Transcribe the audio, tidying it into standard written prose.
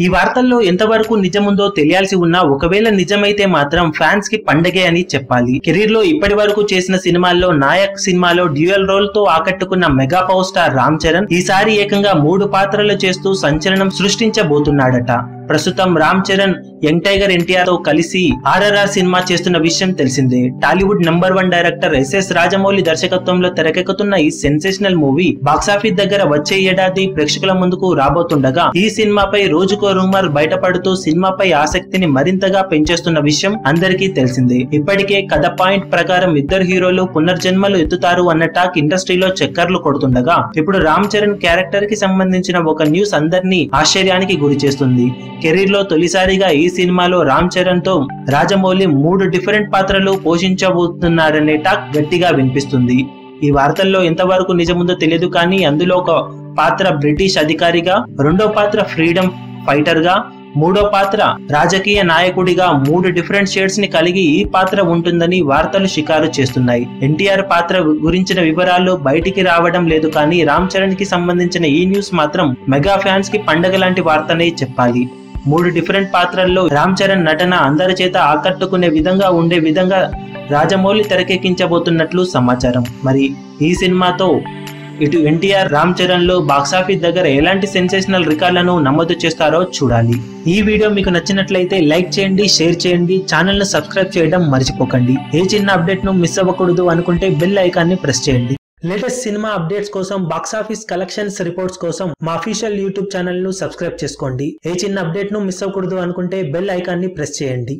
ఈ వార్తల్లో ఎంతవరకు నిజముందో తెలియాల్సి ఉన్నా ఒకవేళ నిజమైతే మాత్రం ఫ్యాన్స్ కి పండగే అని చెప్పాలి. కెరీర్ లో ఇప్పటి వరకు చేసిన సినిమాల్లో నాయక్ సినిమాలో డ్యూయల్ రోల్ తో ఆకట్టుకున్న mega power star Ram Charan ఈసారి ఏకంగా 3 పాత్రలు చేస్తూ సంచలనం సృష్టించబోతున్నాడట. ప్రస్తుతం రామ్ చరణ్ యంగ్ టైగర్ ఎన్టీఆర్ తో కలిసి RRR సినిమా చేస్తున్న విషయం తెలిసిందే. టాలీవుడ్ నంబర్ 1 డైరెక్టర్ ఎస్ఎస్ రాజమౌళి దర్శకత్వంలో తెరకెక్కుతున్న ఈ సెన్సేషనల్ మూవీ బాక్సాఫీస్ దగ్గర వచ్చే ఏడాది ప్రేక్షకుల ముందుకు రాబోతుండగా ఈ సినిమాపై రోజుకో రూమర్ బయటపడుతూ సినిమాపై ఆసక్తిని మరింతగా పెంచేస్తున్న విషయం అందరికీ తెలిసిందే. ఇప్పటికే కథ పాయింట్ ప్రకారం ఇద్దరు హీరోలు పునర్జన్మలు ఎత్తుతారు అన్న టాక్ ఇండస్ట్రీలో చక్కర్లు కొడుతుండగా ఇప్పుడు రామ్ చరణ్ క్యారెక్టర్ కి సంబంధించిన ఒక న్యూస్ అందరినీ ఆశ్చర్యానికి గురి చేస్తుంది. కెరీర్ లో తొలిసారిగా ఈ సినిమాలో రామ్ చరణ్ తో రాజమౌళి 3 డిఫరెంట్ పాత్రలు పోషించబోతున్నారనే టాక్ గట్టిగా వినిపిస్తుంది. ఈ వార్తల్లో ఎంతవరకు నిజముందో తెలియదు కానీ అందులో ఒక పాత్ర బ్రిటిష్ అధికారిగా, రెండో పాత్ర ఫ్రీడమ్ ఫైటర్ గా, మూడో పాత్ర రాజకీయ నాయకుడిగా 3 డిఫరెంట్ షేడ్స్ ని కలిగి ఈ పాత్ర ఉంటుందని వార్తలు షికారు చేస్తున్నాయి. ఎన్టీఆర్ పాత్ర గురించిన వివరాలు బయటికి రావడం లేదు కానీ రామ్ చరణ్ కి సంబంధించిన ఈ న్యూస్ మాత్రం మెగా ఫ్యాన్స్ కి పండగ లాంటి వార్తనే చెప్పాలి. 3 డిఫరెంట్ పాత్రల్లో రామ్ చరణ్ నటన అందరి చేత ఆకట్టుకునే విధంగా ఉండే విధంగా రాజమౌళి తెరకెక్కించబోతున్నట్లు సమాచారం. మరి ఈ సినిమాతో ఇటు ఎన్టీఆర్, రామ్ చరణ్ లో బాక్సాఫీస్ దగ్గర ఎలాంటి సెన్సేషనల్ రికార్డులను నమోదు చేస్తారో చూడాలి. ఈ వీడియో మీకు నచ్చినట్లయితే లైక్ చేయండి, షేర్ చేయండి, ఛానల్ ను సబ్స్క్రైబ్ చేయడం మర్చిపోకండి. ఏ చిన్న అప్డేట్ ను మిస్ అవ్వకూడదు అనుకుంటే బెల్ ఐకాన్ ని ప్రెస్ చేయండి. లేటెస్ట్ సినిమా అప్డేట్స్ కోసం, బాక్సాఫీస్ కలెక్షన్స్ రిపోర్ట్స్ కోసం మా అఫీషియల్ యూట్యూబ్ ఛానల్ ను సబ్స్క్రైబ్ చేసుకోండి. ఏ చిన్న అప్డేట్ ను మిస్ అవ్వకూడదు అనుకుంటే బెల్ ఐకాన్ ని ప్రెస్ చేయండి.